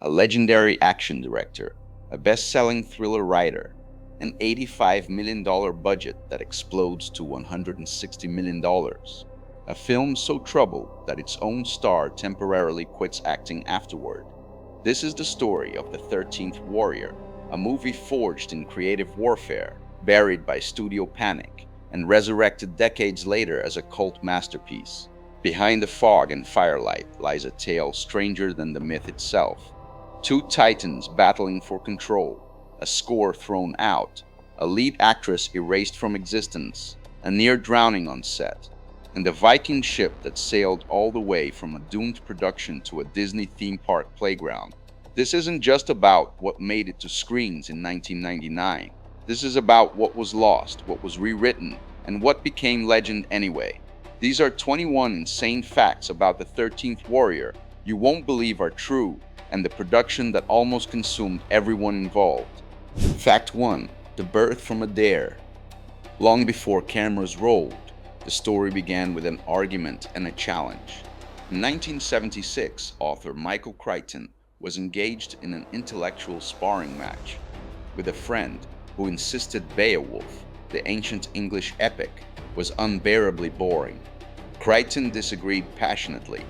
a legendary action director, a best-selling thriller writer, an $85 million budget that explodes to $160 million, a film so troubled that its own star temporarily quits acting afterward. This is the story of The 13th Warrior, a movie forged in creative warfare, buried by studio panic, and resurrected decades later as a cult masterpiece. Behind the fog and firelight lies a tale stranger than the myth itself. Two titans battling for control, a score thrown out, a lead actress erased from existence, a near drowning on set, and the Viking ship that sailed all the way from a doomed production to a Disney theme park playground. This isn't just about what made it to screens in 1999. This is about what was lost, what was rewritten, and what became legend anyway. These are 21 insane facts about the 13th Warrior you won't believe are true, and the production that almost consumed everyone involved. Fact 1. The birth from a dare. Long before cameras rolled, the story began with an argument and a challenge. In 1976, author Michael Crichton was engaged in an intellectual sparring match with a friend who insisted Beowulf, the ancient English epic, was unbearably boring. Crichton disagreed passionately.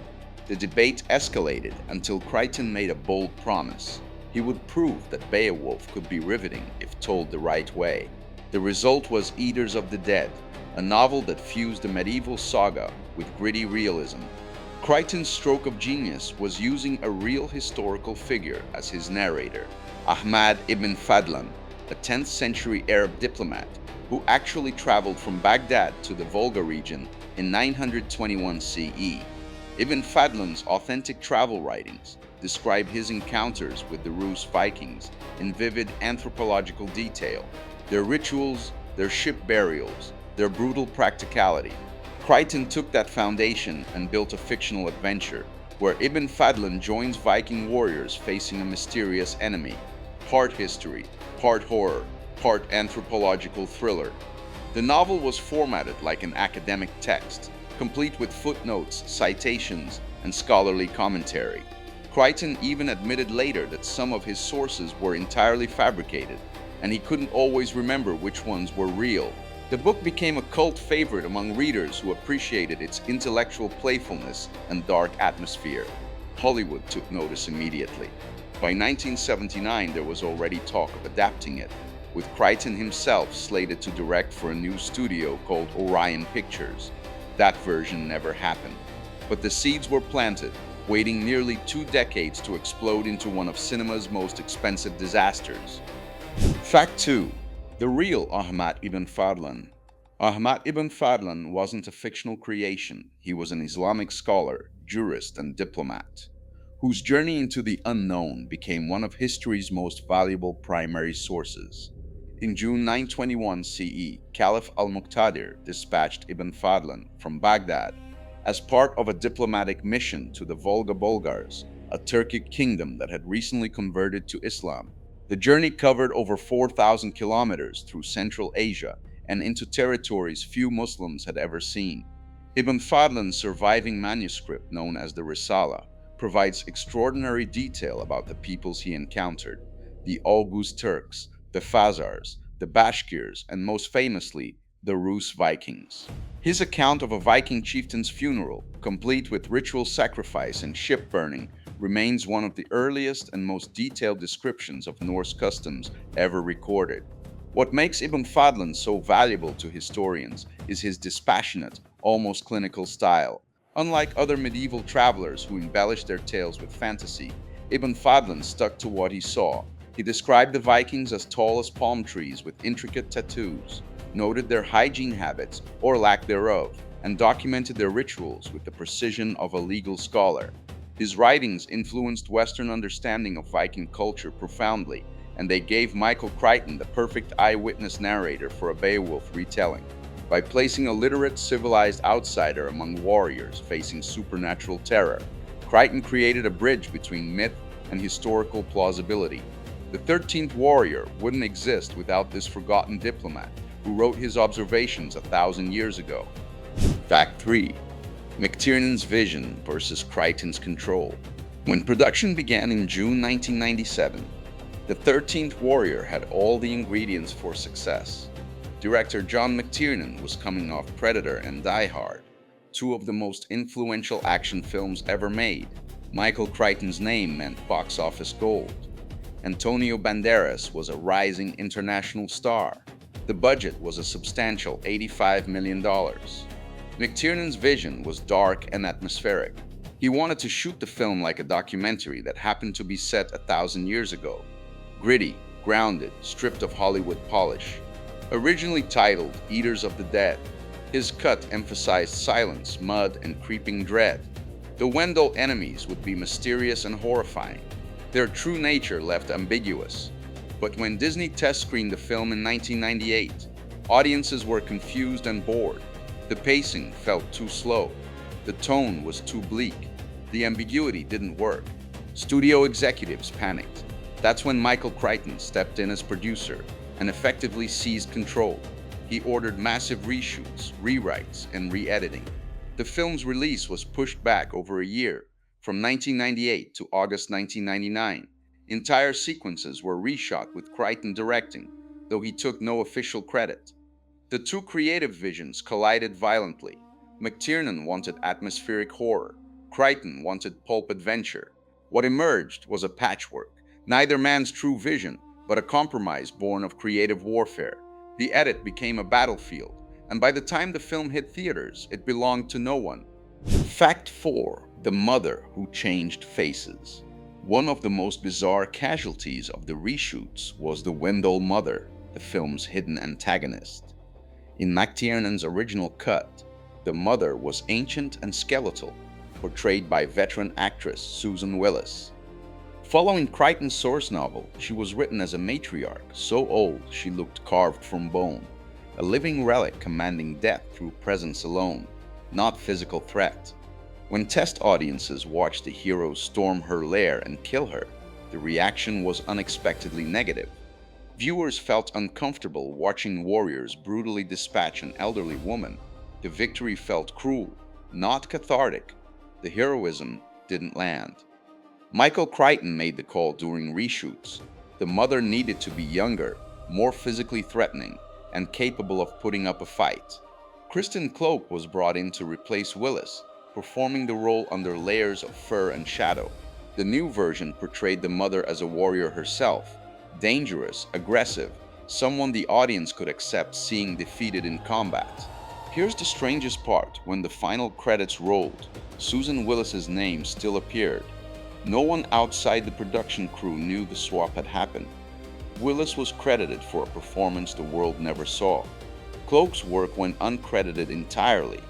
The debate escalated until Crichton made a bold promise. He would prove that Beowulf could be riveting if told the right way. The result was Eaters of the Dead, a novel that fused the medieval saga with gritty realism. Crichton's stroke of genius was using a real historical figure as his narrator, Ahmad ibn Fadlan, a 10th century Arab diplomat who actually traveled from Baghdad to the Volga region in 921 CE. Ibn Fadlan's authentic travel writings describe his encounters with the Rus Vikings in vivid anthropological detail, their rituals, their ship burials, their brutal practicality. Crichton took that foundation and built a fictional adventure where Ibn Fadlan joins Viking warriors facing a mysterious enemy. Part history, part horror, part anthropological thriller. The novel was formatted like an academic text, complete with footnotes, citations, and scholarly commentary. Crichton even admitted later that some of his sources were entirely fabricated, and he couldn't always remember which ones were real. The book became a cult favorite among readers who appreciated its intellectual playfulness and dark atmosphere. Hollywood took notice immediately. By 1979, there was already talk of adapting it, with Crichton himself slated to direct for a new studio called Orion Pictures. That version never happened, but the seeds were planted, waiting nearly 2 decades to explode into one of cinema's most expensive disasters. Fact 2. The real Ahmad ibn Fadlan. Ahmad ibn Fadlan wasn't a fictional creation. He was an Islamic scholar, jurist, and diplomat, whose journey into the unknown became one of history's most valuable primary sources. In June 921 CE, Caliph al-Muqtadir dispatched Ibn Fadlan from Baghdad as part of a diplomatic mission to the Volga Bulgars, a Turkic kingdom that had recently converted to Islam. The journey covered over 4,000 kilometers through Central Asia and into territories few Muslims had ever seen. Ibn Fadlan's surviving manuscript, known as the Risala, provides extraordinary detail about the peoples he encountered: the Oghuz Turks, the Khazars, the Bashkirs, and most famously, the Rus Vikings. His account of a Viking chieftain's funeral, complete with ritual sacrifice and ship burning, remains one of the earliest and most detailed descriptions of Norse customs ever recorded. What makes Ibn Fadlan so valuable to historians is his dispassionate, almost clinical style. Unlike other medieval travelers who embellished their tales with fantasy, Ibn Fadlan stuck to what he saw. He described the Vikings as tall as palm trees with intricate tattoos, noted their hygiene habits or lack thereof, and documented their rituals with the precision of a legal scholar. His writings influenced Western understanding of Viking culture profoundly, and they gave Michael Crichton the perfect eyewitness narrator for a Beowulf retelling. By placing a literate, civilized outsider among warriors facing supernatural terror, Crichton created a bridge between myth and historical plausibility. The 13th Warrior wouldn't exist without this forgotten diplomat who wrote his observations 1,000 years ago. Fact 3. McTiernan's vision versus Crichton's control. When production began in June 1997, The 13th Warrior had all the ingredients for success. Director John McTiernan was coming off Predator and Die Hard, two of the most influential action films ever made. Michael Crichton's name meant box office gold. Antonio Banderas was a rising international star. The budget was a substantial $85 million. McTiernan's vision was dark and atmospheric. He wanted to shoot the film like a documentary that happened to be set 1,000 years ago. Gritty, grounded, stripped of Hollywood polish. Originally titled Eaters of the Dead, his cut emphasized silence, mud, and creeping dread. The Wendell enemies would be mysterious and horrifying, their true nature left ambiguous. But when Disney test screened the film in 1998, audiences were confused and bored. The pacing felt too slow. The tone was too bleak. The ambiguity didn't work. Studio executives panicked. That's when Michael Crichton stepped in as producer and effectively seized control. He ordered massive reshoots, rewrites, and re-editing. The film's release was pushed back over a year, from 1998 to August 1999. Entire sequences were reshot with Crichton directing, though he took no official credit. The two creative visions collided violently. McTiernan wanted atmospheric horror. Crichton wanted pulp adventure. What emerged was a patchwork, neither man's true vision, but a compromise born of creative warfare. The edit became a battlefield, and by the time the film hit theaters, it belonged to no one. Fact 4. The Mother Who Changed Faces. One of the most bizarre casualties of the reshoots was the Wendell mother, the film's hidden antagonist. In McTiernan's original cut, the mother was ancient and skeletal, portrayed by veteran actress Susan Willis. Following Crichton's source novel, she was written as a matriarch, so old she looked carved from bone, a living relic commanding death through presence alone, not physical threat. When test audiences watched the hero storm her lair and kill her, the reaction was unexpectedly negative. Viewers felt uncomfortable watching warriors brutally dispatch an elderly woman. The victory felt cruel, not cathartic. The heroism didn't land. Michael Crichton made the call during reshoots. The mother needed to be younger, more physically threatening, and capable of putting up a fight. Kristen Cloak was brought in to replace Willis, performing the role under layers of fur and shadow. The new version portrayed the mother as a warrior herself, dangerous, aggressive, someone the audience could accept seeing defeated in combat. Here's the strangest part: when the final credits rolled, Susan Willis's name still appeared. No one outside the production crew knew the swap had happened. Willis was credited for a performance the world never saw. Cloak's work went uncredited entirely.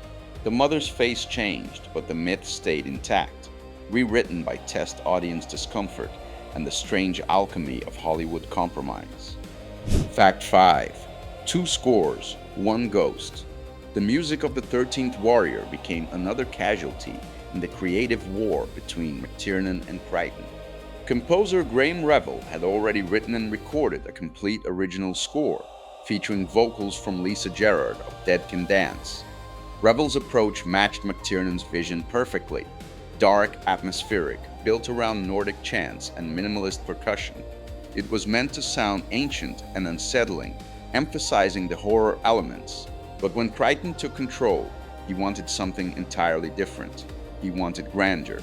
The mother's face changed, but the myth stayed intact, rewritten by test audience discomfort and the strange alchemy of Hollywood compromise. Fact 5. 2 scores, 1 ghost. The music of The 13th Warrior became another casualty in the creative war between McTiernan and Crichton. Composer Graham Revell had already written and recorded a complete original score, featuring vocals from Lisa Gerrard of Dead Can Dance. Revell's approach matched McTiernan's vision perfectly: dark, atmospheric, built around Nordic chants and minimalist percussion. It was meant to sound ancient and unsettling, emphasizing the horror elements. But when Crichton took control, he wanted something entirely different. He wanted grandeur.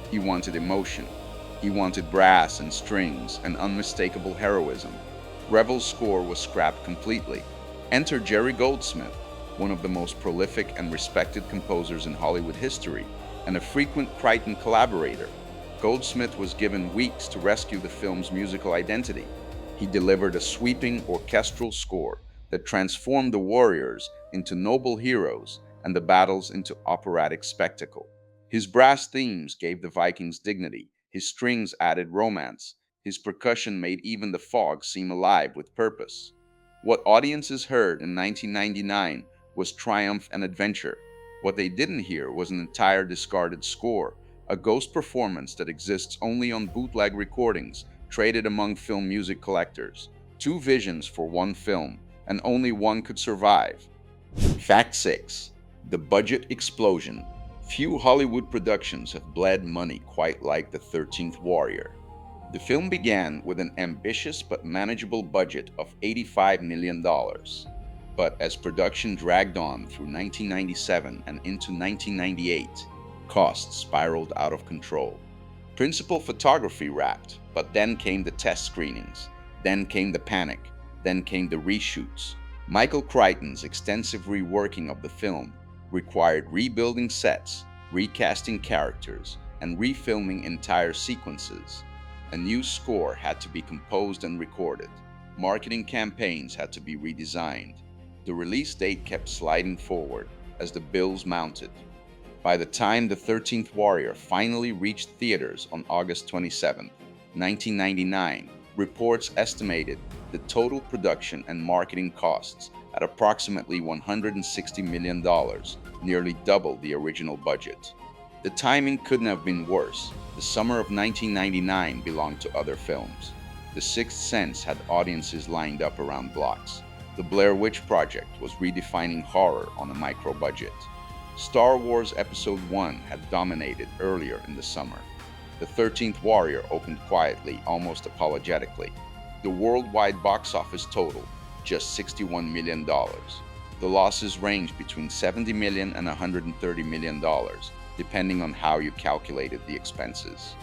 He wanted emotion. He wanted brass and strings and unmistakable heroism. Revell's score was scrapped completely. Enter Jerry Goldsmith, one of the most prolific and respected composers in Hollywood history, and a frequent Crichton collaborator. Goldsmith was given weeks to rescue the film's musical identity. He delivered a sweeping orchestral score that transformed the warriors into noble heroes and the battles into operatic spectacle. His brass themes gave the Vikings dignity. His strings added romance. His percussion made even the fog seem alive with purpose. What audiences heard in 1999 was triumph and adventure. What they didn't hear was an entire discarded score, a ghost performance that exists only on bootleg recordings traded among film music collectors. 2 visions for 1 film, and only one could survive. Fact 6. The budget explosion. Few Hollywood productions have bled money quite like The 13th Warrior. The film began with an ambitious but manageable budget of $85 million. But as production dragged on through 1997 and into 1998, costs spiraled out of control. Principal photography wrapped, but then came the test screenings, then came the panic, then came the reshoots. Michael Crichton's extensive reworking of the film required rebuilding sets, recasting characters, and refilming entire sequences. A new score had to be composed and recorded. Marketing campaigns had to be redesigned. The release date kept sliding forward as the bills mounted. By the time The 13th Warrior finally reached theaters on August 27, 1999, reports estimated the total production and marketing costs at approximately $160 million, nearly double the original budget. The timing couldn't have been worse. The summer of 1999 belonged to other films. The Sixth Sense had audiences lined up around blocks. The Blair Witch Project was redefining horror on a micro-budget. Star Wars Episode I had dominated earlier in the summer. The 13th Warrior opened quietly, almost apologetically. The worldwide box office totaled just $61 million. The losses ranged between $70 million and $130 million, depending on how you calculated the expenses.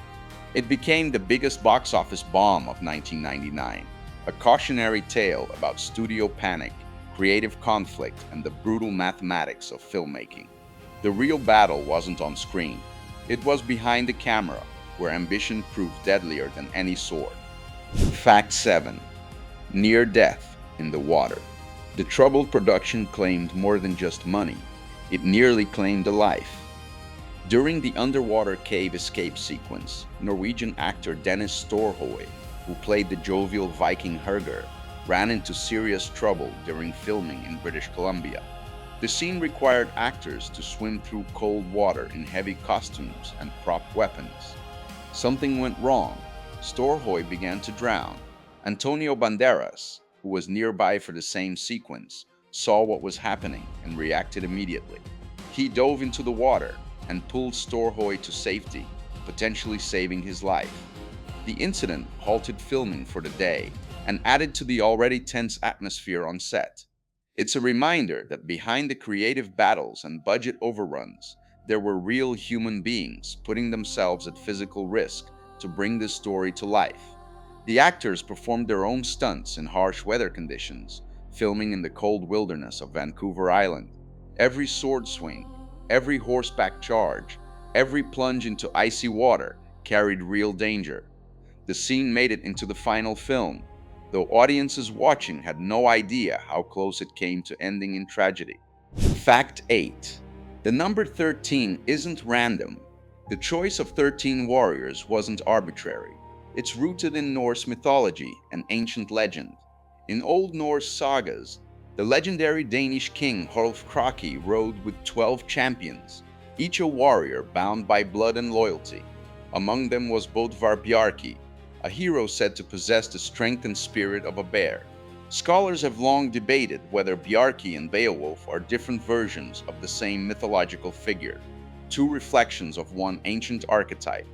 It became the biggest box office bomb of 1999, a cautionary tale about studio panic, creative conflict, and the brutal mathematics of filmmaking. The real battle wasn't on screen. It was behind the camera, where ambition proved deadlier than any sword. Fact 7. Near death in the water. The troubled production claimed more than just money. It nearly claimed a life. During the underwater cave escape sequence, Norwegian actor Dennis Storhøy, who played the jovial Viking Herger, ran into serious trouble during filming in British Columbia. The scene required actors to swim through cold water in heavy costumes and prop weapons. Something went wrong. Storhøy began to drown. Antonio Banderas, who was nearby for the same sequence, saw what was happening and reacted immediately. He dove into the water and pulled Storhøy to safety, potentially saving his life. The incident halted filming for the day and added to the already tense atmosphere on set. It's a reminder that behind the creative battles and budget overruns, there were real human beings putting themselves at physical risk to bring this story to life. The actors performed their own stunts in harsh weather conditions, filming in the cold wilderness of Vancouver Island. Every sword swing, every horseback charge, every plunge into icy water carried real danger. The scene made it into the final film, though audiences watching had no idea how close it came to ending in tragedy. Fact 8. The number 13 isn't random. The choice of 13 warriors wasn't arbitrary. It's rooted in Norse mythology and ancient legend. In Old Norse sagas, the legendary Danish king Hrolf Kraki rode with 12 champions, each a warrior bound by blood and loyalty. Among them was Bodvar Bjarki, a hero said to possess the strength and spirit of a bear. Scholars have long debated whether Bjarki and Beowulf are different versions of the same mythological figure, two reflections of one ancient archetype.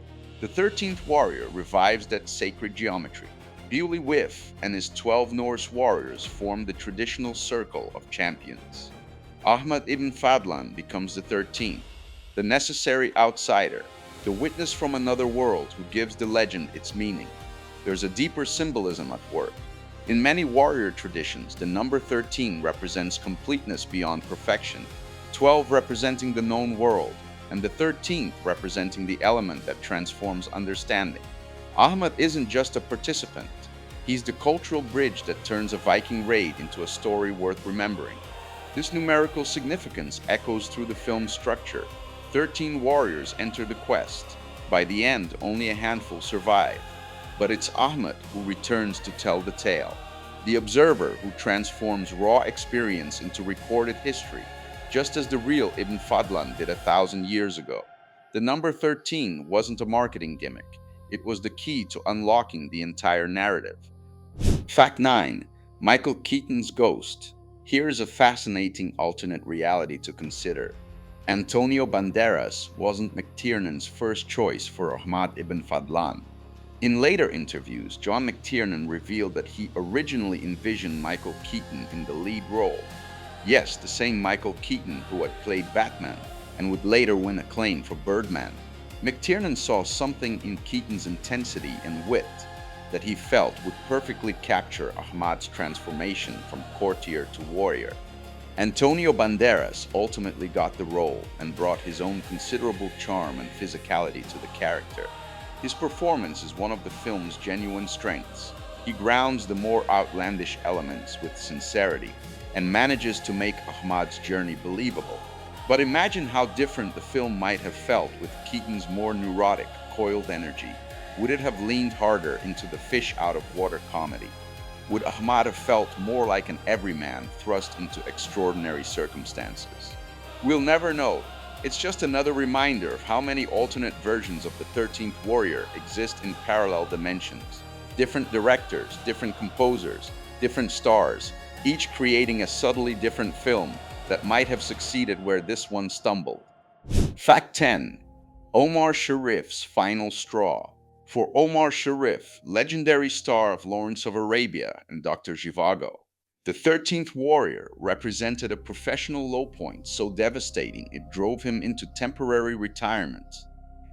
The 13th Warrior revives that sacred geometry. Beowulf and his 12 Norse warriors form the traditional circle of champions. Ahmad ibn Fadlan becomes the 13th, the necessary outsider, the witness from another world who gives the legend its meaning. There's a deeper symbolism at work. In many warrior traditions, the number 13 represents completeness beyond perfection, 12 representing the known world, and the 13th representing the element that transforms understanding. Ahmad isn't just a participant. He's the cultural bridge that turns a Viking raid into a story worth remembering. This numerical significance echoes through the film's structure. 13 warriors enter the quest. By the end, only a handful survive. But it's Ahmad who returns to tell the tale. The observer who transforms raw experience into recorded history, just as the real Ibn Fadlan did 1,000 years ago. The number 13 wasn't a marketing gimmick. It was the key to unlocking the entire narrative. Fact 9. Michael Keaton's Ghost. Here's a fascinating alternate reality to consider. Antonio Banderas wasn't McTiernan's first choice for Ahmad ibn Fadlan. In later interviews, John McTiernan revealed that he originally envisioned Michael Keaton in the lead role. Yes, the same Michael Keaton who had played Batman and would later win acclaim for Birdman. McTiernan saw something in Keaton's intensity and wit that he felt would perfectly capture Ahmad's transformation from courtier to warrior. Antonio Banderas ultimately got the role and brought his own considerable charm and physicality to the character. His performance is one of the film's genuine strengths. He grounds the more outlandish elements with sincerity and manages to make Ahmad's journey believable. But imagine how different the film might have felt with Keaton's more neurotic, coiled energy. Would it have leaned harder into the fish-out-of-water comedy? Would Ahmad have felt more like an everyman thrust into extraordinary circumstances? We'll never know. It's just another reminder of how many alternate versions of the 13th Warrior exist in parallel dimensions. Different directors, different composers, different stars, each creating a subtly different film that might have succeeded where this one stumbled. Fact 10. Omar Sharif's final straw. For Omar Sharif, legendary star of Lawrence of Arabia and Dr. Zhivago, the 13th Warrior represented a professional low point so devastating it drove him into temporary retirement.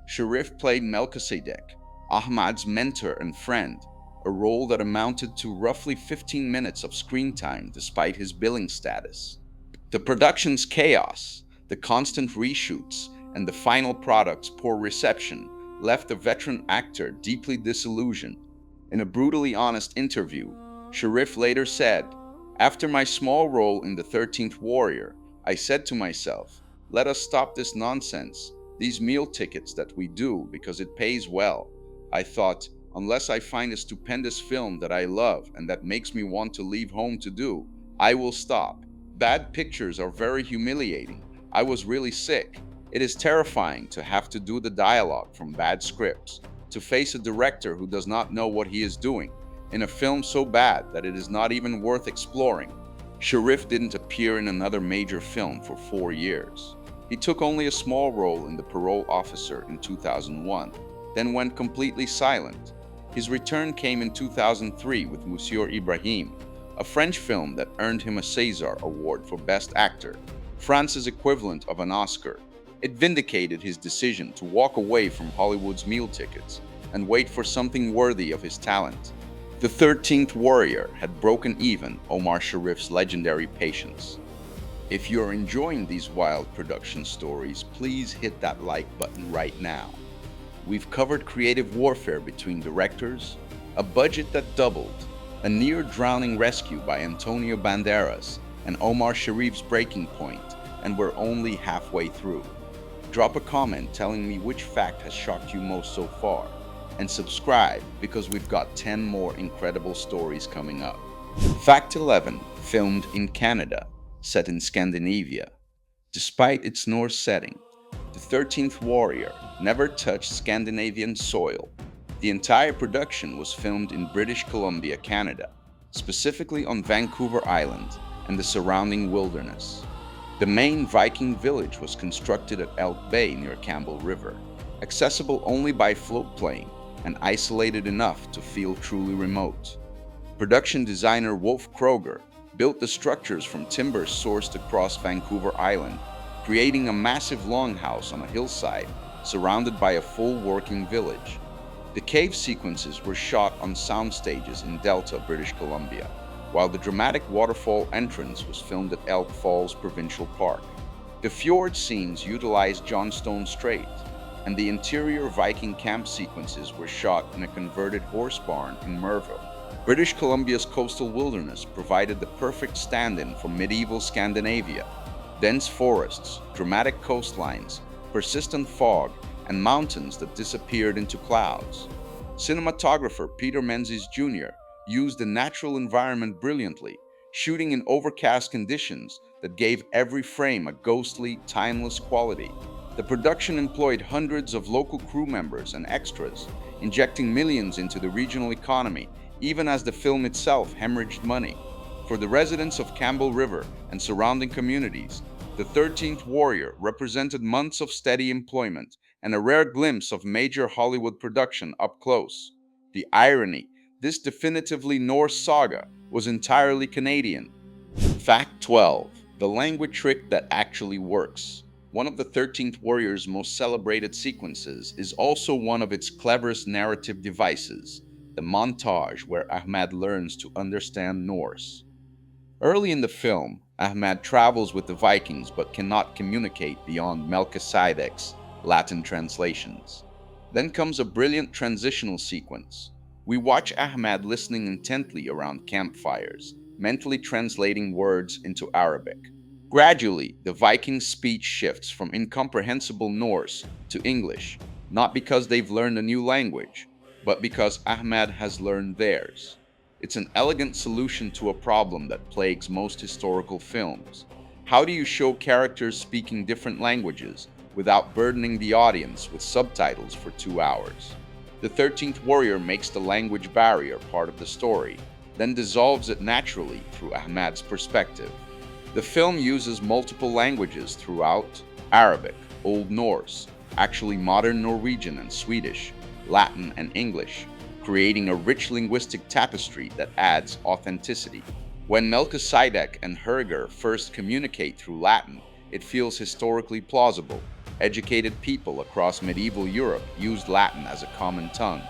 Sharif played Melchizedek, Ahmad's mentor and friend, a role that amounted to roughly 15 minutes of screen time despite his billing status. The production's chaos, the constant reshoots, and the final product's poor reception left the veteran actor deeply disillusioned. In a brutally honest interview, Sharif later said, "After my small role in the 13th Warrior, I said to myself, let us stop this nonsense, these meal tickets that we do because it pays well. I thought, unless I find a stupendous film that I love and that makes me want to leave home to do, I will stop. Bad pictures are very humiliating. I was really sick. It is terrifying to have to do the dialogue from bad scripts, to face a director who does not know what he is doing, in a film so bad that it is not even worth exploring." Sharif didn't appear in another major film for 4 years. He took only a small role in The Parole Officer in 2001, then went completely silent. His return came in 2003 with Monsieur Ibrahim, a French film that earned him a César Award for Best Actor, France's equivalent of an Oscar. It vindicated his decision to walk away from Hollywood's meal tickets and wait for something worthy of his talent. The 13th Warrior had broken even Omar Sharif's legendary patience. If you're enjoying these wild production stories, please hit that like button right now. We've covered creative warfare between directors, a budget that doubled, a near-drowning rescue by Antonio Banderas, and Omar Sharif's breaking point, and we're only halfway through. Drop a comment telling me which fact has shocked you most so far, and subscribe because we've got 10 more incredible stories coming up. Fact 11. Filmed in Canada, set in Scandinavia. Despite its Norse setting, the 13th Warrior never touched Scandinavian soil. The entire production was filmed in British Columbia, Canada, specifically on Vancouver Island and the surrounding wilderness. The main Viking village was constructed at Elk Bay near Campbell River, accessible only by float plane and isolated enough to feel truly remote. Production designer Wolf Kroger built the structures from timber sourced across Vancouver Island, creating a massive longhouse on a hillside surrounded by a full working village. The cave sequences were shot on sound stages in Delta, British Columbia, while the dramatic waterfall entrance was filmed at Elk Falls Provincial Park. The fjord scenes utilized Johnstone Strait, and the interior Viking camp sequences were shot in a converted horse barn in Merville. British Columbia's coastal wilderness provided the perfect stand-in for medieval Scandinavia. Dense forests, dramatic coastlines, persistent fog, and mountains that disappeared into clouds. Cinematographer Peter Menzies Jr. used the natural environment brilliantly, shooting in overcast conditions that gave every frame a ghostly, timeless quality. The production employed hundreds of local crew members and extras, injecting millions into the regional economy, even as the film itself hemorrhaged money. For the residents of Campbell River and surrounding communities, The 13th Warrior represented months of steady employment and a rare glimpse of major Hollywood production up close. The irony, this definitively Norse saga was entirely Canadian. Fact 12. The language trick that actually works. One of the 13th Warrior's most celebrated sequences is also one of its cleverest narrative devices, the montage where Ahmad learns to understand Norse. Early in the film, Ahmad travels with the Vikings but cannot communicate beyond Melchizedek's Latin translations. Then comes a brilliant transitional sequence. We watch Ahmad listening intently around campfires, mentally translating words into Arabic. Gradually, the Vikings' speech shifts from incomprehensible Norse to English, not because they've learned a new language, but because Ahmad has learned theirs. It's an elegant solution to a problem that plagues most historical films. How do you show characters speaking different languages without burdening the audience with subtitles for 2 hours? The 13th Warrior makes the language barrier part of the story, then dissolves it naturally through Ahmad's perspective. The film uses multiple languages throughout: Arabic, Old Norse, actually modern Norwegian and Swedish, Latin and English, creating a rich linguistic tapestry that adds authenticity. When Melchizedek and Herger first communicate through Latin, it feels historically plausible. Educated people across medieval Europe used Latin as a common tongue.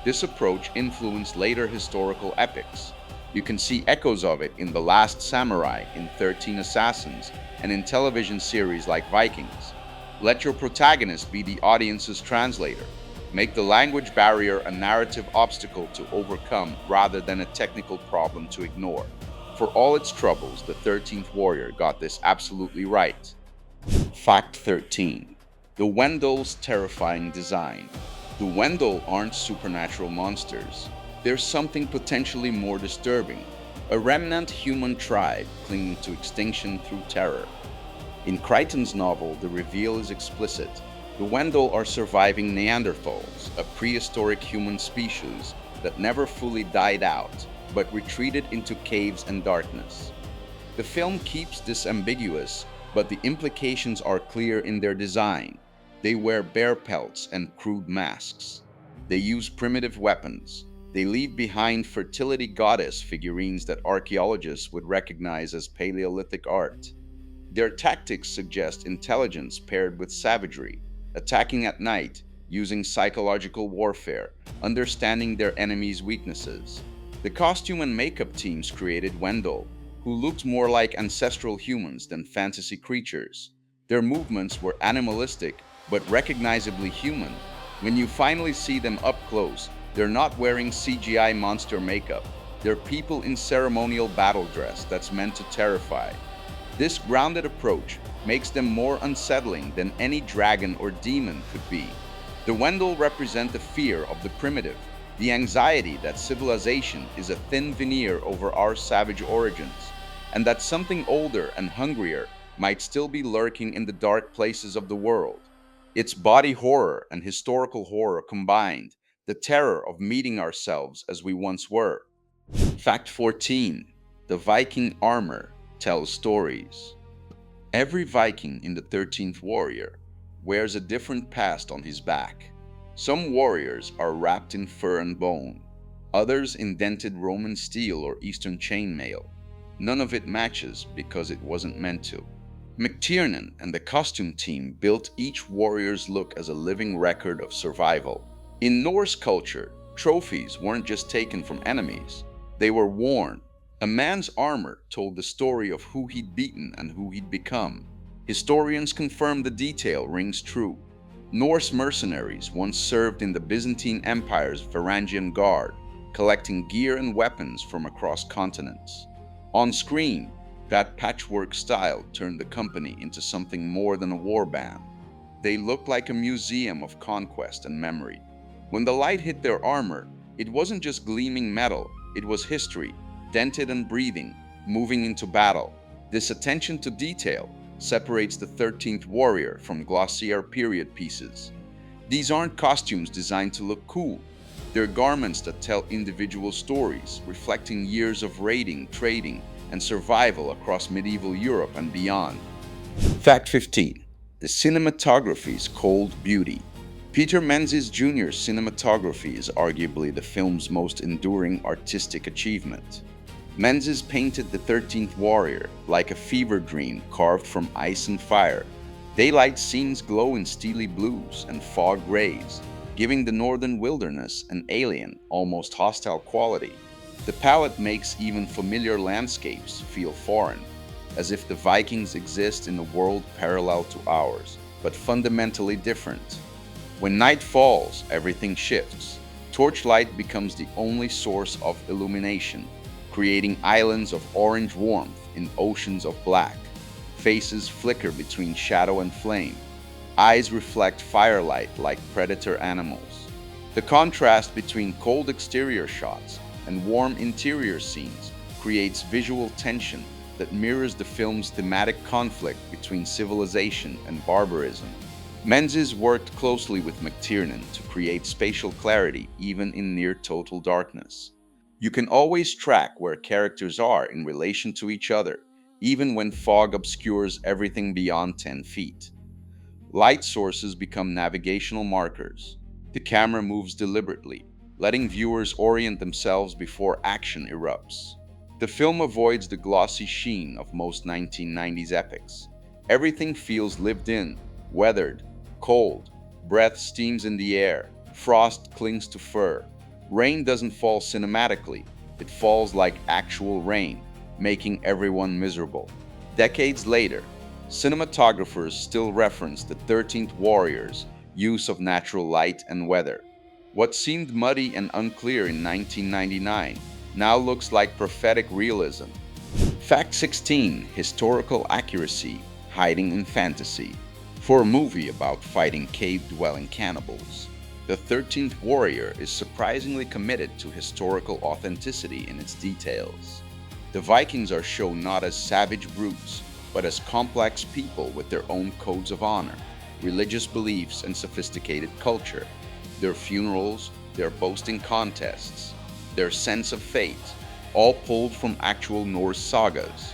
This approach influenced later historical epics. You can see echoes of it in The Last Samurai, in 13 Assassins, and in television series like Vikings. Let your protagonist be the audience's translator. Make the language barrier a narrative obstacle to overcome rather than a technical problem to ignore. For all its troubles, the 13th Warrior got this absolutely right. Fact 13. The Wendell's terrifying design. The Wendell aren't supernatural monsters. There's something potentially more disturbing. A remnant human tribe clinging to extinction through terror. In Crichton's novel, the reveal is explicit. The Wendell are surviving Neanderthals, a prehistoric human species that never fully died out, but retreated into caves and darkness. The film keeps this ambiguous, but the implications are clear in their design. They wear bear pelts and crude masks. They use primitive weapons. They leave behind fertility goddess figurines that archaeologists would recognize as Paleolithic art. Their tactics suggest intelligence paired with savagery, attacking at night, using psychological warfare, understanding their enemies' weaknesses. The costume and makeup teams created Wendell, who looked more like ancestral humans than fantasy creatures. Their movements were animalistic, but recognizably human. When you finally see them up close, they're not wearing CGI monster makeup. They're people in ceremonial battle dress that's meant to terrify. This grounded approach makes them more unsettling than any dragon or demon could be. The Wendell represent the fear of the primitive, the anxiety that civilization is a thin veneer over our savage origins, and that something older and hungrier might still be lurking in the dark places of the world. It's body horror and historical horror combined, the terror of meeting ourselves as we once were. Fact 14. The Viking armor tells stories. Every Viking in the 13th Warrior wears a different past on his back. Some warriors are wrapped in fur and bone, others in dented Roman steel or Eastern chainmail. None of it matches because it wasn't meant to. McTiernan and the costume team built each warrior's look as a living record of survival. In Norse culture, trophies weren't just taken from enemies, they were worn. A man's armor told the story of who he'd beaten and who he'd become. Historians confirm the detail rings true. Norse mercenaries once served in the Byzantine Empire's Varangian Guard, collecting gear and weapons from across continents. On screen, that patchwork style turned the company into something more than a war band. They looked like a museum of conquest and memory. When the light hit their armor, it wasn't just gleaming metal, it was history, dented and breathing, moving into battle. This attention to detail separates the 13th Warrior from glossier period pieces. These aren't costumes designed to look cool. They're garments that tell individual stories, reflecting years of raiding, trading, and survival across medieval Europe and beyond. Fact 15. The cinematography's cold beauty. Peter Menzies Jr.'s cinematography is arguably the film's most enduring artistic achievement. Menzies painted the 13th Warrior like a fever dream carved from ice and fire. Daylight scenes glow in steely blues and fog grays, giving the northern wilderness an alien, almost hostile quality. The palette makes even familiar landscapes feel foreign, as if the Vikings exist in a world parallel to ours, but fundamentally different. When night falls, everything shifts. Torchlight becomes the only source of illumination, creating islands of orange warmth in oceans of black. Faces flicker between shadow and flame. Eyes reflect firelight like predator animals. The contrast between cold exterior shots and warm interior scenes creates visual tension that mirrors the film's thematic conflict between civilization and barbarism. Menzies worked closely with McTiernan to create spatial clarity even in near-total darkness. You can always track where characters are in relation to each other, even when fog obscures everything beyond 10 feet. Light sources become navigational markers. The camera moves deliberately, letting viewers orient themselves before action erupts. The film avoids the glossy sheen of most 1990s epics. Everything feels lived in, weathered, cold. Breath steams in the air, frost clings to fur. Rain doesn't fall cinematically, it falls like actual rain, making everyone miserable. Decades later, cinematographers still reference the 13th Warrior's use of natural light and weather. What seemed muddy and unclear in 1999 now looks like prophetic realism. Fact 16. Historical accuracy hiding in fantasy. For a movie about fighting cave-dwelling cannibals, The 13th Warrior is surprisingly committed to historical authenticity in its details. The Vikings are shown not as savage brutes, but as complex people with their own codes of honor, religious beliefs, and sophisticated culture. Their funerals, their boasting contests, their sense of fate, all pulled from actual Norse sagas.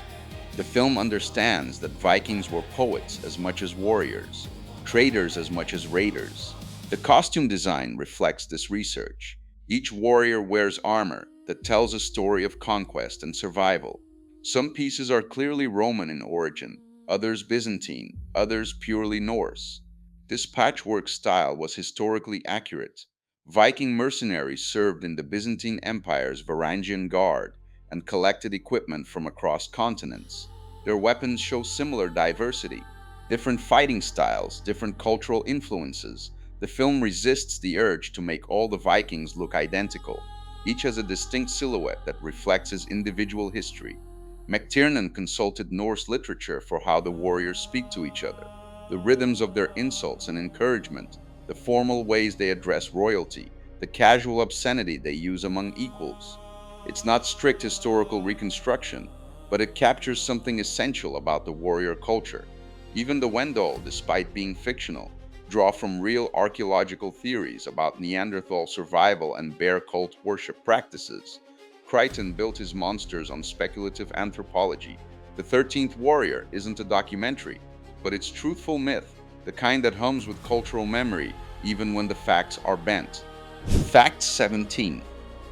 The film understands that Vikings were poets as much as warriors, traders as much as raiders. The costume design reflects this research. Each warrior wears armor that tells a story of conquest and survival. Some pieces are clearly Roman in origin, others Byzantine, others purely Norse. This patchwork style was historically accurate. Viking mercenaries served in the Byzantine Empire's Varangian Guard and collected equipment from across continents. Their weapons show similar diversity, different fighting styles, different cultural influences. The film resists the urge to make all the Vikings look identical. Each has a distinct silhouette that reflects his individual history. McTiernan consulted Norse literature for how the warriors speak to each other, the rhythms of their insults and encouragement, the formal ways they address royalty, the casual obscenity they use among equals. It's not strict historical reconstruction, but it captures something essential about the warrior culture. Even the Wendell, despite being fictional, draw from real archaeological theories about Neanderthal survival and bear cult worship practices. Crichton built his monsters on speculative anthropology. The 13th Warrior isn't a documentary, but it's truthful myth, the kind that hums with cultural memory even when the facts are bent. Fact 17.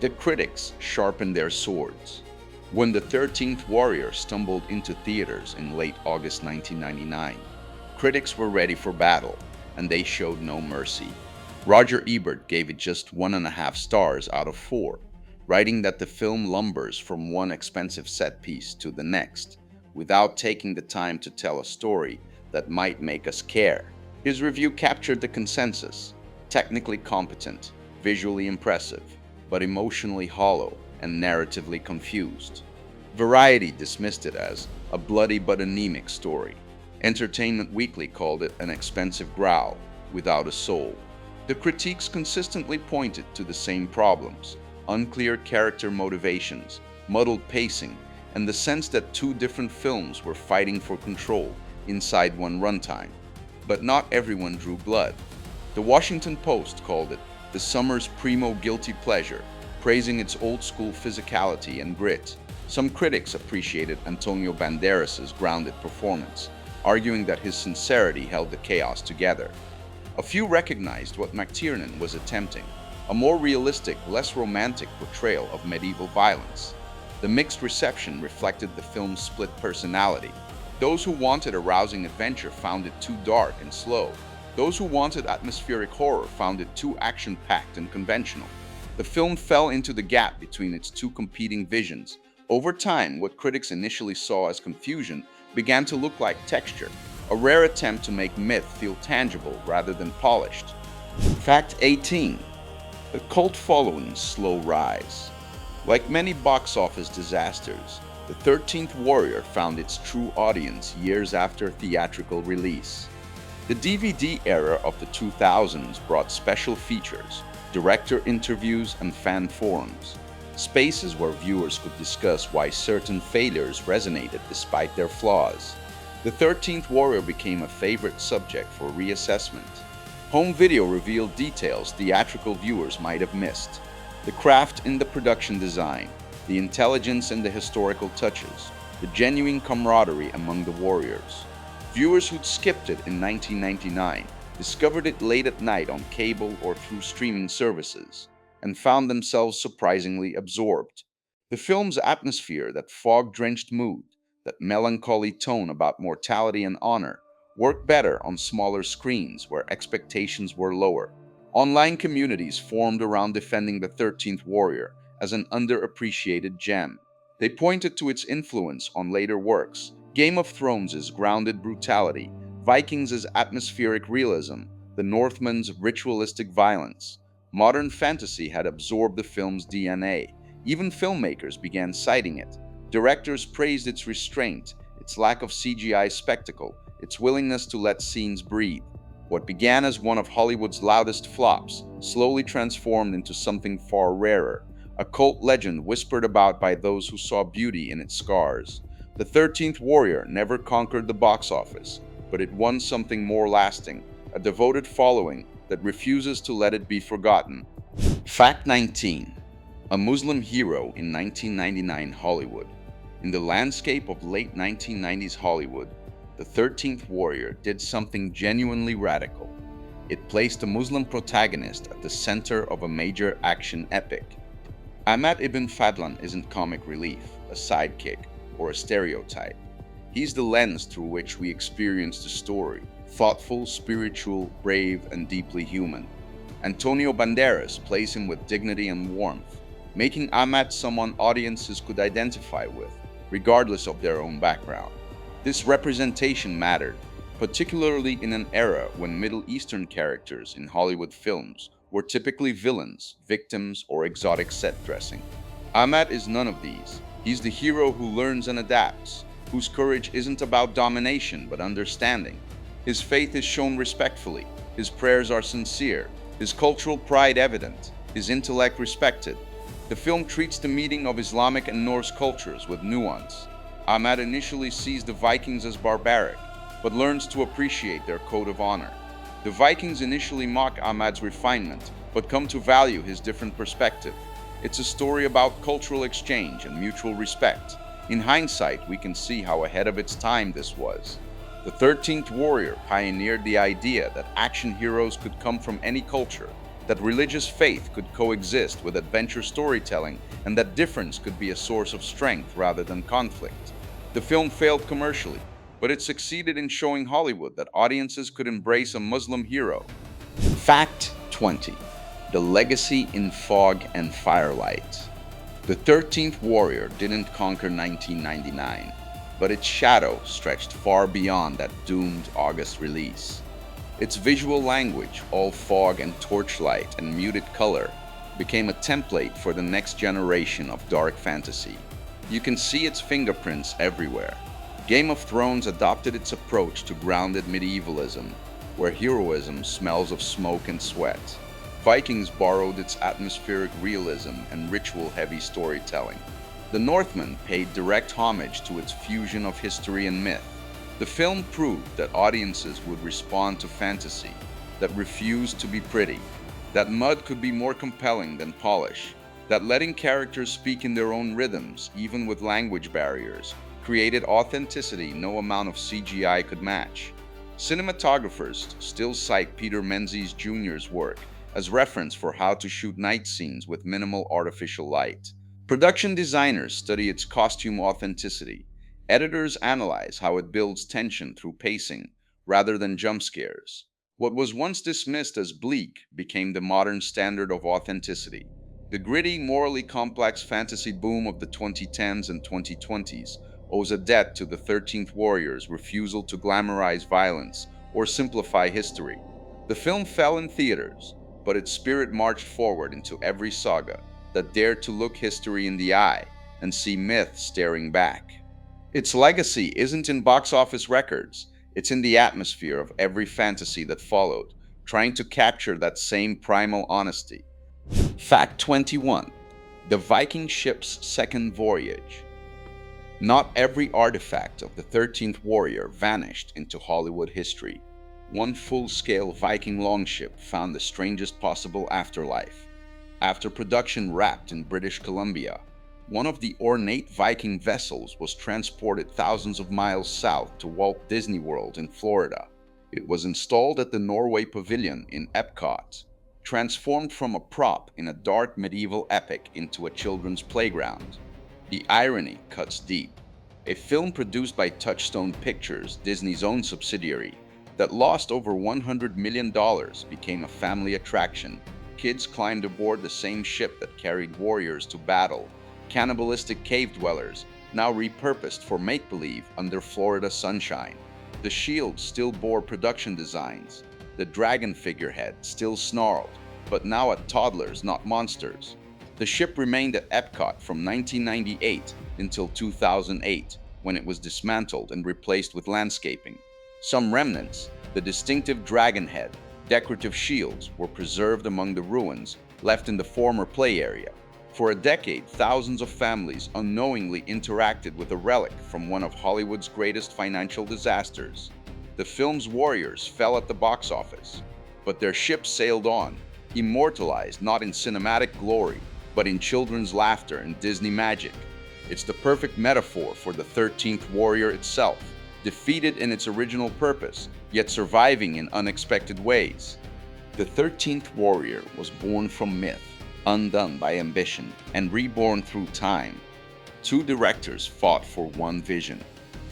The critics sharpen their swords. When the 13th Warrior stumbled into theaters in late August 1999, critics were ready for battle, and they showed no mercy. Roger Ebert gave it just 1.5 stars out of 4, writing that the film lumbers from one expensive set piece to the next, without taking the time to tell a story that might make us care. His review captured the consensus: technically competent, visually impressive, but emotionally hollow and narratively confused. Variety dismissed it as a bloody but anemic story. Entertainment Weekly called it an expensive growl without a soul. The critiques consistently pointed to the same problems: unclear character motivations, muddled pacing, and the sense that two different films were fighting for control inside one runtime. But not everyone drew blood. The Washington Post called it the summer's primo guilty pleasure, praising its old-school physicality and grit. Some critics appreciated Antonio Banderas' grounded performance, arguing that his sincerity held the chaos together. A few recognized what McTiernan was attempting, a more realistic, less romantic portrayal of medieval violence. The mixed reception reflected the film's split personality. Those who wanted a rousing adventure found it too dark and slow. Those who wanted atmospheric horror found it too action-packed and conventional. The film fell into the gap between its two competing visions. Over time, what critics initially saw as confusion began to look like texture, a rare attempt to make myth feel tangible rather than polished. Fact 18. The cult following's slow rise. Like many box office disasters, The 13th Warrior found its true audience years after theatrical release. The DVD era of the 2000s brought special features, director interviews, and fan forums, spaces where viewers could discuss why certain failures resonated despite their flaws. The 13th Warrior became a favorite subject for reassessment. Home video revealed details theatrical viewers might have missed. The craft in the production design, the intelligence in the historical touches, the genuine camaraderie among the warriors. Viewers who'd skipped it in 1999 discovered it late at night on cable or through streaming services, and found themselves surprisingly absorbed. The film's atmosphere, that fog-drenched mood, that melancholy tone about mortality and honor, worked better on smaller screens where expectations were lower. Online communities formed around defending The 13th Warrior as an underappreciated gem. They pointed to its influence on later works, Game of Thrones' grounded brutality, Vikings' atmospheric realism, the Northmen's ritualistic violence. Modern fantasy had absorbed the film's DNA. Even filmmakers began citing it. Directors praised its restraint, its lack of CGI spectacle, its willingness to let scenes breathe. What began as one of Hollywood's loudest flops slowly transformed into something far rarer, a cult legend whispered about by those who saw beauty in its scars. The 13th Warrior never conquered the box office, but it won something more lasting, a devoted following that refuses to let it be forgotten. Fact 19. A Muslim hero in 1999 Hollywood. In the landscape of late 1990s Hollywood, The 13th Warrior did something genuinely radical. It placed a Muslim protagonist at the center of a major action epic. Ahmad ibn Fadlan isn't comic relief, a sidekick, or a stereotype. He's the lens through which we experience the story, thoughtful, spiritual, brave, and deeply human. Antonio Banderas plays him with dignity and warmth, making Ahmad someone audiences could identify with, regardless of their own background. This representation mattered, particularly in an era when Middle Eastern characters in Hollywood films were typically villains, victims, or exotic set dressing. Ahmad is none of these. He's the hero who learns and adapts, whose courage isn't about domination but understanding. His faith is shown respectfully, his prayers are sincere, his cultural pride evident, his intellect respected. The film treats the meeting of Islamic and Norse cultures with nuance. Ahmad initially sees the Vikings as barbaric, but learns to appreciate their code of honor. The Vikings initially mock Ahmad's refinement, but come to value his different perspective. It's a story about cultural exchange and mutual respect. In hindsight, we can see how ahead of its time this was. The 13th Warrior pioneered the idea that action heroes could come from any culture, that religious faith could coexist with adventure storytelling, and that difference could be a source of strength rather than conflict. The film failed commercially, but it succeeded in showing Hollywood that audiences could embrace a Muslim hero. Fact 20. The legacy in fog and firelight. The 13th Warrior didn't conquer 1999, but its shadow stretched far beyond that doomed August release. Its visual language, all fog and torchlight and muted color, became a template for the next generation of dark fantasy. You can see its fingerprints everywhere. Game of Thrones adopted its approach to grounded medievalism, where heroism smells of smoke and sweat. Vikings borrowed its atmospheric realism and ritual-heavy storytelling. The Northmen paid direct homage to its fusion of history and myth. The film proved that audiences would respond to fantasy, that refused to be pretty, that mud could be more compelling than polish, that letting characters speak in their own rhythms, even with language barriers, created authenticity no amount of CGI could match. Cinematographers still cite Peter Menzies Jr.'s work as reference for how to shoot night scenes with minimal artificial light. Production designers study its costume authenticity. Editors analyze how it builds tension through pacing rather than jump scares. What was once dismissed as bleak became the modern standard of authenticity. The gritty, morally complex fantasy boom of the 2010s and 2020s owes a debt to the 13th Warrior's refusal to glamorize violence or simplify history. The film fell in theaters, but its spirit marched forward into every saga that dared to look history in the eye and see myth staring back. Its legacy isn't in box office records, it's in the atmosphere of every fantasy that followed, trying to capture that same primal honesty. Fact 21. The Viking ship's second voyage. Not every artifact of the 13th Warrior vanished into Hollywood history. One full-scale Viking longship found the strangest possible afterlife. After production wrapped in British Columbia, one of the ornate Viking vessels was transported thousands of miles south to Walt Disney World in Florida. It was installed at the Norway Pavilion in Epcot, transformed from a prop in a dark medieval epic into a children's playground. The irony cuts deep. A film produced by Touchstone Pictures, Disney's own subsidiary, that lost over $100 million became a family attraction. Kids climbed aboard the same ship that carried warriors to battle, cannibalistic cave dwellers, now repurposed for make-believe under Florida sunshine. The shield still bore production designs. The dragon figurehead still snarled, but now at toddlers, not monsters. The ship remained at Epcot from 1998 until 2008, when it was dismantled and replaced with landscaping. Some remnants, the distinctive dragon head, decorative shields, were preserved among the ruins left in the former play area. For a decade, thousands of families unknowingly interacted with a relic from one of Hollywood's greatest financial disasters. The film's warriors fell at the box office, but their ship sailed on, immortalized not in cinematic glory, but in children's laughter and Disney magic. It's the perfect metaphor for the 13th Warrior itself, defeated in its original purpose, yet surviving in unexpected ways. The 13th Warrior was born from myth, undone by ambition, and reborn through time. Two directors fought for one vision.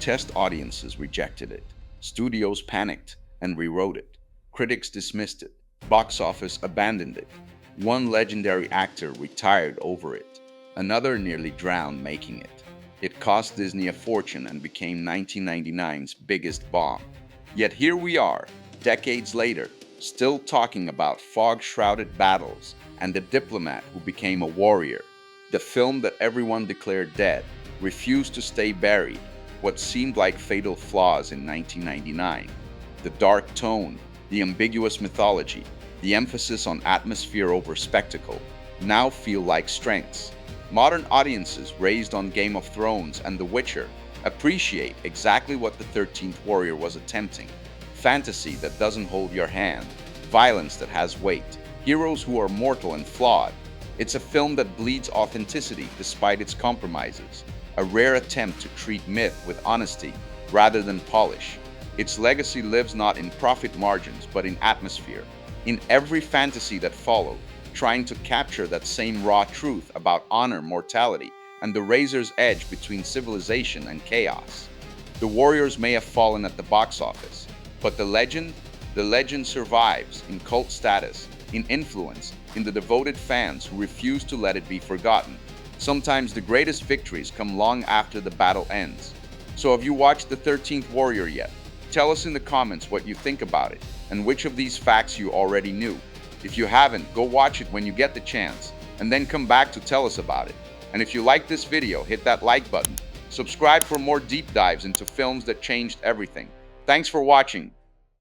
Test audiences rejected it. Studios panicked and rewrote it. Critics dismissed it. Box office abandoned it. One legendary actor retired over it. Another nearly drowned making it. It cost Disney a fortune and became 1999's biggest bomb. Yet here we are, decades later, still talking about fog-shrouded battles and the diplomat who became a warrior. The film that everyone declared dead refused to stay buried. What seemed like fatal flaws in 1999, the dark tone, the ambiguous mythology, the emphasis on atmosphere over spectacle, now feel like strengths. Modern audiences raised on Game of Thrones and The Witcher appreciate exactly what the 13th Warrior was attempting. Fantasy that doesn't hold your hand, violence that has weight, heroes who are mortal and flawed. It's a film that bleeds authenticity despite its compromises, a rare attempt to treat myth with honesty rather than polish. Its legacy lives not in profit margins but in atmosphere, in every fantasy that followed, trying to capture that same raw truth about honor, mortality, and the razor's edge between civilization and chaos. The Warriors may have fallen at the box office, but the legend survives in cult status, in influence, in the devoted fans who refuse to let it be forgotten. Sometimes the greatest victories come long after the battle ends. So have you watched The 13th Warrior yet? Tell us in the comments what you think about it and which of these facts you already knew. If you haven't, go watch it when you get the chance and then come back to tell us about it. And if you like this video, hit that like button. Subscribe for more deep dives into films that changed everything. Thanks for watching.